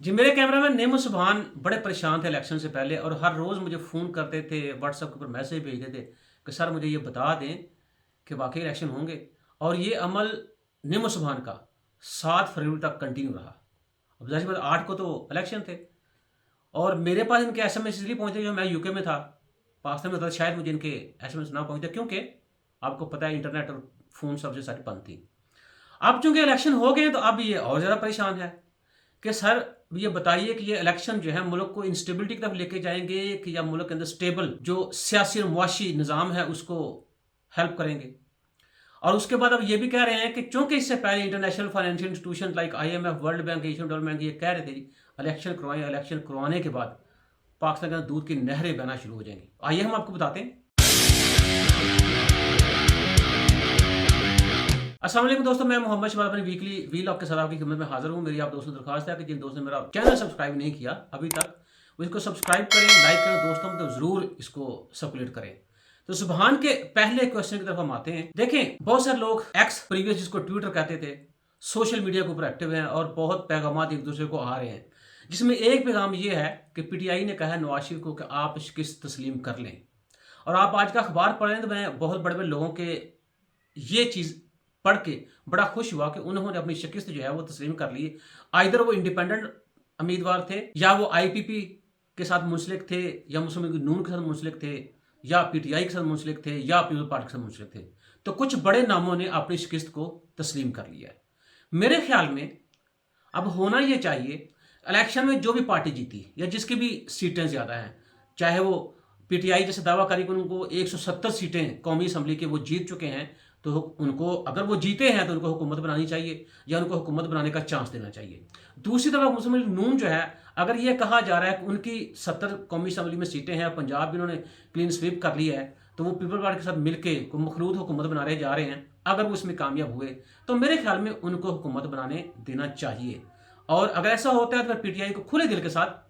जी, मेरे cameraman Nemo सुभान बड़े परेशान थे इलेक्शन से पहले और हर रोज़ मुझे फ़ोन करते थे, व्हाट्सएप के ऊपर मैसेज भेजते थे कि सर मुझे ये बता दें कि वाक़ई इलेक्शन होंगे। और ये अमल नेमो सुभान का 7 फरवरी तक कंटिन्यू रहा। अब ज़ाहिर-सी बात है 8 को तो इलेक्शन थे और मेरे पास इनके एसएमएस इसलिए पहुँचे जो मैं यूके में था। पाकिस्तान में होता शायद मुझे इनके एसएमएस ना पहुँचते क्योंकि आपको पता है इंटरनेट और फ़ोन सबसे सारी बंद थी। अब चूँकि इलेक्शन हो गए हैं तो अब ये और ज़्यादा परेशान है कि सर ये बताइए कि ये इलेक्शन जो है मुल्क को इंस्टेबिलिटी की तरफ लेके जाएँगे कि या मुल्क के अंदर स्टेबल जो सियासी और मुआशी निज़ाम है उसको हेल्प करेंगे। और उसके बाद अब ये भी कह रहे हैं कि चूँकि इससे पहले international financial institution like IMF, world bank, Asian development bank ये कह रहे थे जी इलेक्शन करवाएँ, इलेक्शन करवाने के बाद पाकिस्तान के अंदर दूध की नहरें बहना शुरू हो जाएँगी। आइए हम आपको बताते हैं। अस्सलाम वालेकुम दोस्तों, मैं मोहम्मद शबाब अपनी वीकली वीलॉग के साथ आपकी खिदमत में हाज़िर हूँ। मेरी आप दोस्तों से दरख्वास्त है कि जिन दोस्तों ने मेरा चैनल सब्सक्राइब नहीं किया अभी तक, वो इसको सब्सक्राइब करें, लाइक करें, दोस्तों में तो ज़रूर इसको सर्कुलेट करें। तो सुबहान के पहले क्वेश्चन की तरफ हम आते हैं। देखें, बहुत सारे लोग एक्स प्रीवियस जिसको ट्विटर कहते थे, सोशल मीडिया के ऊपर एक्टिव हैं और बहुत पैगामात एक दूसरे को आ रहे हैं, जिसमें एक पैगाम ये है कि पीटीआई ने कहा है नवाज शरीफ को कि आप शिकस्त तस्लीम कर लें। और आप आज का अखबार पढ़ें तो मैं बहुत बड़े बड़े लोगों के ये चीज़ पढ़ के बड़ा खुश हुआ कि उन्होंने अपनी शिकस्त जो है वो तस्लीम कर ली। आइदर वो इंडिपेंडेंट उम्मीदवार थे या वो आईपीपी के साथ मुंसलिक थे या मुस्लिम लीग नून के साथ मुंसलिक थे या पीटीआई के साथ मुंसलिक थे या पीपल पार्टी के साथ मुंसलिक थे। तो कुछ बड़े नामों ने अपनी शिकस्त को तस्लीम कर लिया है। मेरे ख्याल में अब होना ये चाहिए, इलेक्शन में जो भी पार्टी जीती या जिसकी भी सीटें ज़्यादा हैं, चाहे वो पीटीआई जैसे दावा करी कि उनको 170 सीटें कौमी असम्बली के वो जीत चुके हैं, तो उनको अगर वो जीते हैं तो उनको हुकूमत बनानी चाहिए या उनको हुकूमत बनाने का चांस देना चाहिए। दूसरी तरफ मुस्लिम लीग नून जो है, अगर ये कहा जा रहा है कि उनकी 70 कौमी असम्बली में सीटें हैं, पंजाब भी उन्होंने क्लीन स्वीप कर लिया है, तो वो पीपल पार्टी के साथ मिलकर को मखलूत हुकूमत बना रहे जा रहे हैं। अगर वो इसमें कामयाब हुए तो मेरे ख्याल में उनको हुकूमत बनाने देना चाहिए। और अगर ऐसा होता है तो पीटीआई को खुले दिल के साथ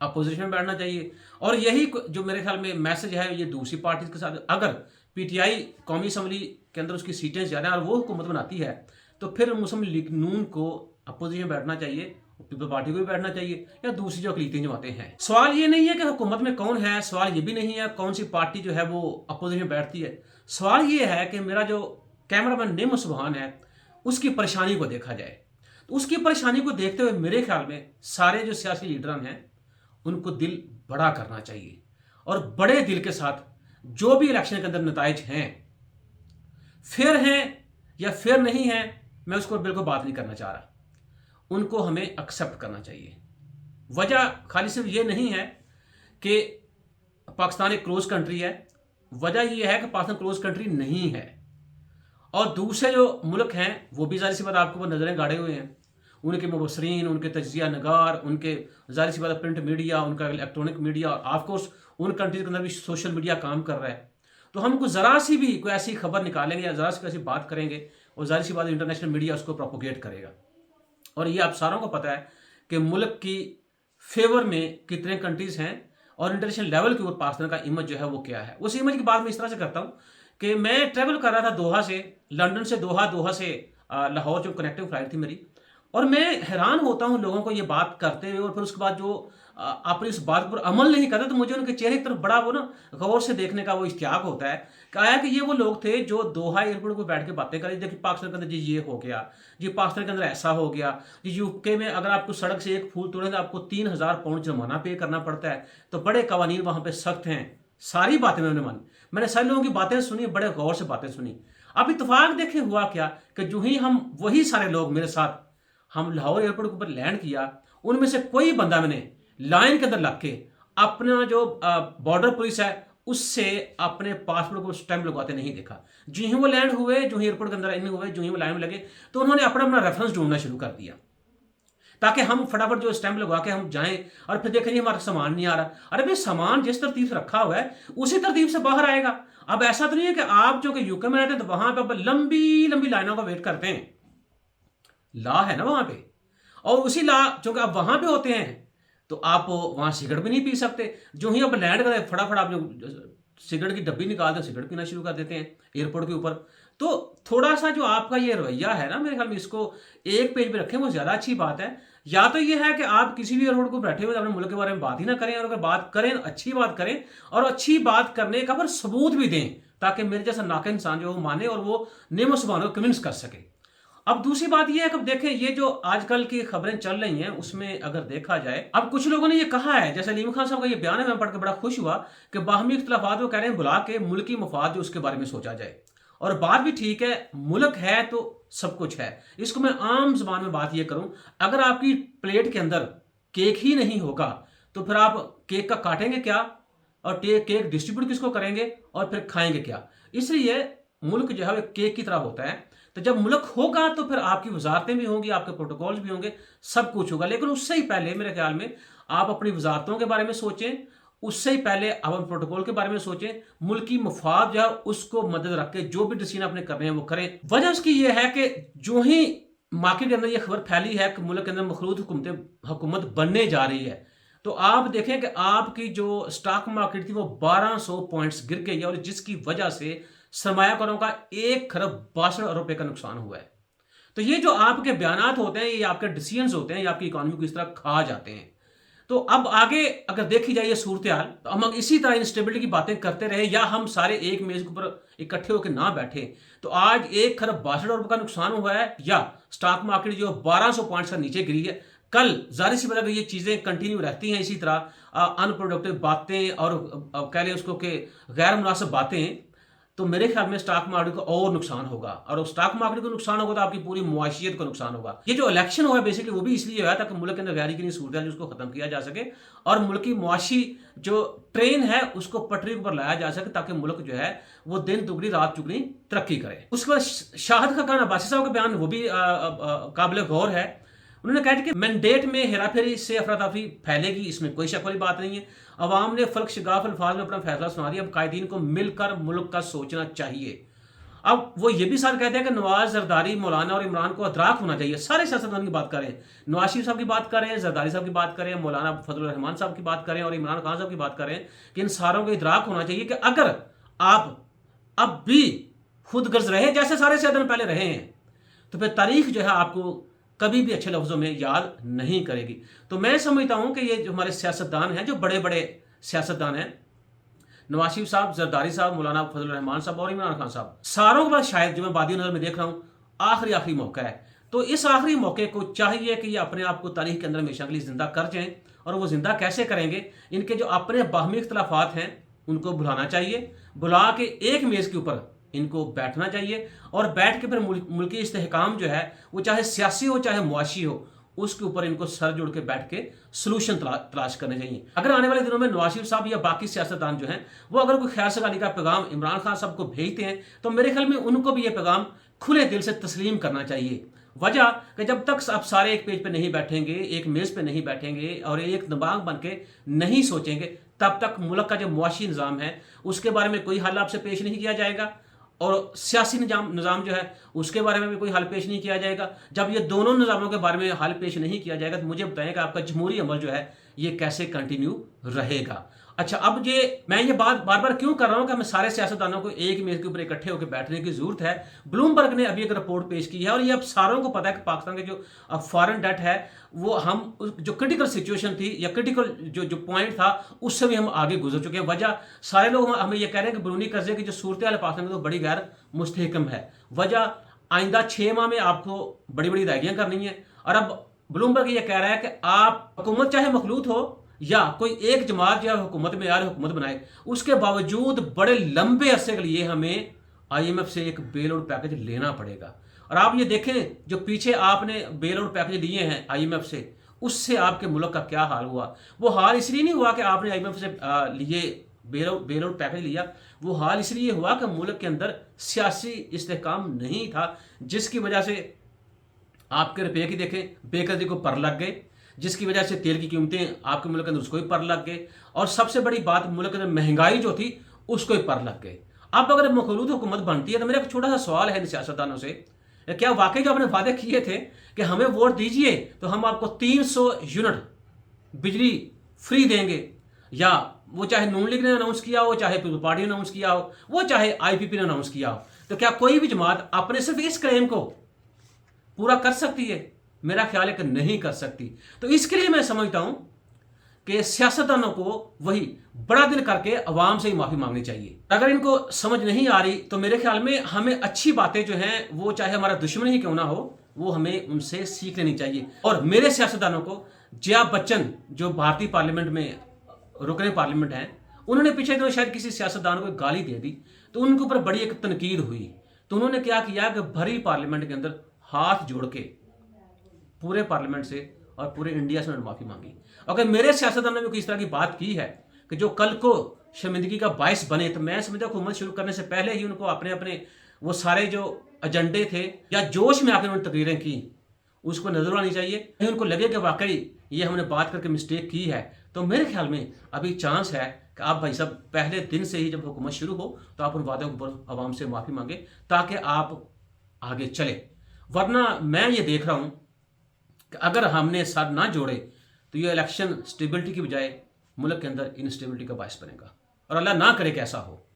अपोजिशन में बैठना चाहिए। और यही जो मेरे ख्याल में मैसेज है ये दूसरी पार्टी के साथ, अगर पीटीआई कौमी असम्बली के अंदर उसकी सीटें ज़्यादा हैं और वो हुकूमत बनाती है तो फिर मुस्लिम लीग नून को अपोजिशन में बैठना चाहिए, पीपल पार्टी को भी बैठना चाहिए या दूसरी जो अकलीती जमातें हैं। सवाल ये नहीं है कि हुकूमत में कौन है, सवाल ये भी नहीं है कौन सी पार्टी जो है वो अपोजिशन में बैठती है। सवाल ये है कि मेरा जो कैमरामैन नेमो सुबहान है उसकी परेशानी को देखा जाए। तो उसकी परेशानी को देखते हुए मेरे ख्याल में सारे जो सियासी लीडरान हैं उनको दिल बड़ा करना चाहिए और बड़े दिल के साथ जो भी इलेक्शन के अंदर नताइज हैं, फेयर हैं या फेयर नहीं हैं, मैं उसको बिल्कुल बात नहीं करना चाह रहा, उनको हमें एक्सेप्ट करना चाहिए। वजह खाली सिर्फ ये नहीं है कि पाकिस्तान एक क्लोज कंट्री है, वजह यह है कि पाकिस्तान क्लोज कंट्री नहीं है और दूसरे जो मुल्क हैं वो भी ज़ाहिर सी बात आपके ऊपर नज़रें गाड़े हुए हैं। उनके मुबसरीन, उनके तजिया नगार, उनके ज़ाहिर सी बात प्रिंट मीडिया, उनका इलेक्ट्रॉनिक मीडिया, ऑफकोर्स उन कंट्रीज़ के अंदर भी सोशल मीडिया काम कर रहा है। तो हमको ज़रा सी भी कोई ऐसी खबर निकालेंगे या ज़रा सी कोई ऐसी बात करेंगे और ज़ाहिर सी बात इंटरनेशनल मीडिया उसको प्रोपोगेट करेगा। और ये आप सारों को पता है कि मुल्क की फेवर में कितने कंट्रीज़ हैं और इंटरनेशनल लेवल के ऊपर पाकिस्तान का इमेज जो है वो क्या है। उस इमेज की बात मैं इस तरह से करता हूँ कि मैं ट्रैवल कर रहा था दोहा से, लंदन से दोहा, दोहा से लाहौर जो कनेक्टिंग फ्लाइट थी मेरी, और मैं हैरान होता हूँ लोगों को ये बात करते हुए और फिर उसके बाद जो अपनी इस बात पर अमल नहीं करते, तो मुझे उनके चेहरे की तरफ बड़ा वो ना गौर से देखने का वो इश्तियाक होता है कि आया कि ये वो लोग थे जो दोहा एयरपोर्ट पर बैठ के बातें करें, देखिए पाकिस्तान के अंदर जी ये हो गया, जी पाकिस्तान के अंदर ऐसा हो गया, जी यूके में अगर आपको सड़क से एक फूल तोड़े तो आपको 3000 पाउंड जुर्माना पे करना पड़ता है, तो बड़े कवानीन वहाँ पर सख्त हैं। सारी बातें मैंने मानी, मैंने सारे लोगों की बातें सुनी, बड़े गौर से बातें सुनी। अब इतफाक देखें हुआ क्या कि जो ही हम वही सारे लोग मेरे साथ हम लाहौर एयरपोर्ट के ऊपर लैंड किया, उनमें से कोई बंदा मैंने लाइन के अंदर लग के अपना जो बॉर्डर पुलिस है उससे अपने पासपोर्ट को स्टैंप लगवाते नहीं देखा। जो ही वो लैंड हुए, जो ही एयरपोर्ट के अंदर इन हुए, जो ही वो लाइन में लगे, तो उन्होंने अपना अपना रेफरेंस ढूंढना शुरू कर दिया ताकि हम फटाफट जो स्टैंप लगवा के हम जाएं और फिर देखें हमारा सामान नहीं आ रहा। अरे भाई, सामान जिस तरतीब से रखा हुआ है उसी तरतीब से बाहर आएगा। अब ऐसा तो नहीं है कि आप जो कि यूके में रहते हैं तो वहां पर लंबी लंबी लाइनों का वेट करते हैं, ला है ना वहां पे, और उसी ला चूंकि आप वहां पे होते हैं तो आप वहां सिगरेट भी नहीं पी सकते। जो ही आप लैंड करें फटाफट आप जो सिगरेट की डब्बी निकालते हैं सिगरेट पीना शुरू कर देते हैं एयरपोर्ट के ऊपर। तो थोड़ा सा जो आपका ये रवैया है ना, मेरे ख्याल में इसको एक पेज पे रखें वो ज़्यादा अच्छी बात है। या तो ये है कि आप किसी भी एयरपोर्ट को बैठे हुए अपने मुल्क के बारे में बात ही ना करें, और अगर बात करें अच्छी बात करें, और अच्छी बात करने का फिर सबूत भी दें, ताकि मेरे जैसा नाका इंसान जो वो माने और वो नेमो सुभान को कन्विंस कर सके। अब दूसरी बात यह है कि अब देखें, ये जो आजकल की खबरें चल रही हैं उसमें अगर देखा जाए, अब कुछ लोगों ने ये कहा है, जैसे अलीम खान साहब का ये बयान है, मैं पढ़ के बड़ा खुश हुआ कि बाहमी इख्तिलाफात वो कह रहे हैं बुला के मुल्की मफाद जो उसके बारे में सोचा जाए। और बात भी ठीक है, मुल्क है तो सब कुछ है। इसको मैं आम जुबान में बात ये करूं, अगर आपकी प्लेट के अंदर केक ही नहीं होगा तो फिर आप केक का काटेंगे क्या, और केक डिस्ट्रीब्यूट किसको करेंगे, और फिर खाएंगे क्या। इसलिए मुल्क जो है वो केक की तरह होता है। तो जब मुल्क होगा तो फिर आपकी वजारतें भी होंगी, आपके प्रोटोकॉल्स भी होंगे, सब कुछ होगा। लेकिन उससे ही पहले मेरे ख्याल में आप अपनी वजारतों के बारे में सोचें, उससे ही पहले आप अपने प्रोटोकॉल के बारे में सोचें, मुल्की मफाद जो है उसको मदद रख के जो भी डिसीजन आपने करने हैं वो करें। वजह उसकी ये है कि जो ही मार्केट के अंदर ये खबर फैली है कि मुल्क के अंदर मखलूत हुकूमत बनने जा रही है, तो आप देखें कि आपकी जो स्टॉक मार्केट थी वो 1200 पॉइंट्स गिर गई है, और जिसकी वजह से सरमायाकारों का 1 खरब 62 अरब रुपए का नुकसान हुआ है। तो ये जो आपके बयानात होते हैं, ये आपके डिसीजंस होते हैं, ये आपकी इकोनॉमी को इस तरह खा जाते हैं। तो अब आगे अगर देखी जाए ये सूरत हाल, तो हम इसी तरह इंस्टेबिलिटी की बातें करते रहे, या हम सारे एक मेज के ऊपर इकट्ठे होकर ना बैठे, तो आज 1 खरब 62 अरब का नुकसान हुआ है, या स्टॉक मार्केट जो 1200 पॉइंट्स का नीचे गिरी है। कल जाहिर सी बात है ये चीजें कंटिन्यू रहती हैं इसी तरह अनप्रोडक्टिव बातें और कह लें उसको कि गैर मुनासिब बातें, तो मेरे ख्याल में स्टॉक मार्केट को और नुकसान होगा, और स्टॉक मार्केट को नुकसान होगा तो आपकी पूरी मुआशियत को नुकसान होगा। ये जो इलेक्शन हुआ है बेसिकली वो भी इसलिए हुआ ताकि मुल्क के अंदर गैर यकीनी सूरत है उसको खत्म किया जा सके, और मुल्क की मुआशी जो ट्रेन है उसको पटरी के ऊपर लाया जा सके, ताकि मुल्क जो है वो दिन दुगनी रात चुगनी तरक्की करे। उसके बाद शाहिद खान अब्बासी साहब का बयान वो भी काबिल गौर है। उन्होंने कहा कि मैंडेट में हेराफेरी से अफरा तफरी फैलेगी, इसमें कोई शक वाली बात नहीं है। अवाम ने फर्क शिगाफ अल्फाज में अपना फैसला सुना दिया, अब कायदीन को मिलकर मुल्क का सोचना चाहिए। अब वो ये भी साथ कहते हैं कि नवाज, जरदारी, मौलाना और इमरान को अदराक होना चाहिए। सारे सियासतदान की बात करें, नवाज शरीफ साहब की बात करें, जरदारी साहब की बात करें, मौलाना फजलुर रहमान साहब की बात करें और इमरान खान साहब की बात करें, कि इन सारों को इदराक होना चाहिए कि अगर आप अब भी खुद गर्ज रहे जैसे सारे सियासतदान पहले रहे हैं, तो फिर तारीख जो है आपको कभी भी अच्छे लफ्जों में याद नहीं करेगी। तो मैं समझता हूं कि ये जो हमारे सियासतदान हैं, जो बड़े बड़े सियासतदान हैं, नवाज शरीफ साहब, जरदारी साहब, मौलाना फजल रहमान साहब और इमरान खान साहब, सारों के बाद शायद जो मैं बादी नजर में देख रहा हूं आखिरी मौका है। तो इस आखिरी मौके को चाहिए कि ये अपने आप को तारीख के अंदर हमेशा के लिए जिंदा कर जाएं। और वो जिंदा कैसे करेंगे, इनके जो अपने बाहमी इख्तलाफात हैं उनको भुलाना चाहिए, बुला के एक मेज के ऊपर इनको बैठना चाहिए, और बैठ के फिर मुल्की इस्तेहकाम जो है वो चाहे सियासी हो चाहे मुआशी हो, उसके ऊपर इनको सर जोड़ के बैठ के सोल्यूशन तलाश करने चाहिए। अगर आने वाले दिनों में नवाज शरीफ साहब या बाकी सियासतदान जो हैं वो अगर कोई खैर सगाली का पैगाम इमरान खान साहब को भेजते हैं, तो मेरे ख्याल में उनको भी ये पैगाम खुले दिल से तस्लीम करना चाहिए। वजह कि जब तक आप सारे एक पेज पे नहीं बैठेंगे, एक मेज पे नहीं बैठेंगे और एक दिमाग बन के नहीं सोचेंगे, तब तक मुल्क का जो मुआशी निज़ाम है उसके बारे में कोई हल आपसे पेश नहीं किया जाएगा, और सियासी निज़ाम जो है उसके बारे में भी कोई हल पेश नहीं किया जाएगा। जब ये दोनों निज़ामों के बारे में हल पेश नहीं किया जाएगा, तो मुझे बताएं कि आपका जमहूरी अमल जो है ये कैसे कंटिन्यू रहेगा। अच्छा, अब मैं ये बात बार बार क्यों कर रहा हूँ कि हमें सारे सियासतदानों को एक मेज के ऊपर इकट्ठे होकर बैठने की जरूरत है। ब्लूमबर्ग ने अभी एक रिपोर्ट पेश की है, और ये अब सारों को पता है कि पाकिस्तान के जो फॉरेन डेट है वो हम जो क्रिटिकल सिचुएशन थी या क्रिटिकल जो पॉइंट था उससे भी हम आगे गुजर चुके हैं। वजह सारे लोग हमें यह कह रहे हैं कि बैरूनी कर्जे की जो सूरत हाल पाकिस्तान में तो बड़ी गैर मुस्तहकम है। वजह आइंदा 6 माह में आपको बड़ी बड़ी अदायगियां करनी है, और अब ब्लूमबर्ग ये कह रहा है कि आप हुकूमत चाहे मखलूत हो या कोई एक जमात या हुकूमत में यार हुकूमत बनाए, उसके बावजूद बड़े लंबे अरसे के लिए हमें IMF से एक बेल आउट पैकेज लेना पड़ेगा। और आप ये देखें जो पीछे आपने बेल आउट पैकेज लिए हैं IMF से, उससे आपके मुल्क का क्या हाल हुआ। वो हाल इसलिए नहीं हुआ कि आपने IMF से लिए बेल आउट पैकेज लिया, वो हाल इसलिए हुआ कि मुल्क के अंदर सियासी इस्तेहकाम नहीं था, जिसकी वजह से आपके रुपये की देखें बेकदरी को पर लग गए, जिसकी वजह से तेल की कीमतें आपके मुल्क के अंदर उसको ही पर लग गए, और सबसे बड़ी बात मुल्क के अंदर महंगाई जो थी उसको ही पर लग गए। अब अगर मखलूत हुकूमत बनती है तो मेरा एक छोटा सा सवाल है सियासतदानों से, क्या वाकई जो आपने वादे किए थे कि हमें वोट दीजिए तो हम आपको 300 यूनिट बिजली फ्री देंगे, या वो चाहे नून लीग ने अनाउंस किया हो, चाहे पीपल्स पार्टी ने अनाउंस किया हो, वो चाहे IPP ने अनाउंस किया हो, तो क्या कोई भी जमात अपने सिर्फ इस क्लेम को पूरा कर सकती है? मेरा ख्याल है कि नहीं कर सकती। तो इसके लिए मैं समझता हूं कि सियासतदानों को वही बड़ा दिल करके अवाम से ही माफी मांगनी चाहिए। अगर इनको समझ नहीं आ रही तो मेरे ख्याल में हमें अच्छी बातें जो हैं वो चाहे हमारा दुश्मन ही क्यों ना हो, वो हमें उनसे सीख लेनी चाहिए। और मेरे सियासतदानों को, जया बच्चन जो भारतीय पार्लियामेंट में रुकने पार्लियामेंट हैं, उन्होंने पिछले दिनों शायद किसी सियासतदान को गाली दे दी, तो उनके ऊपर बड़ी एक तनकीद हुई। तो उन्होंने क्या किया कि भरी पार्लियामेंट के अंदर हाथ जोड़ के पूरे पार्लियामेंट से और पूरे इंडिया से उन्होंने माफी मांगी। अगर मेरे सियासतदानों ने इस तरह की बात की है कि जो कल को शर्मिंदगी का बायस बने, तो मैं समझता हूं हुकूमत शुरू करने से पहले ही उनको अपने अपने वो सारे जो एजेंडे थे या जोश में आकर उन्होंने तकरीरें की, उसको नजर आनी चाहिए। कहीं उनको लगे कि वाकई ये हमने बात करके मिस्टेक की है, तो मेरे ख्याल में अभी चांस है कि आप भाई साहब पहले दिन से ही जब हुकूमत शुरू हो तो आप उन वादों के ऊपर आवाम से माफी मांगे ताकि आप आगे चले। वरना मैं ये देख रहा हूं कि अगर हमने साथ ना जोड़े तो ये इलेक्शन स्टेबिलिटी की बजाय मुल्क के अंदर इनस्टेबिलिटी का बायस बनेगा, और अल्लाह ना करे कि ऐसा हो।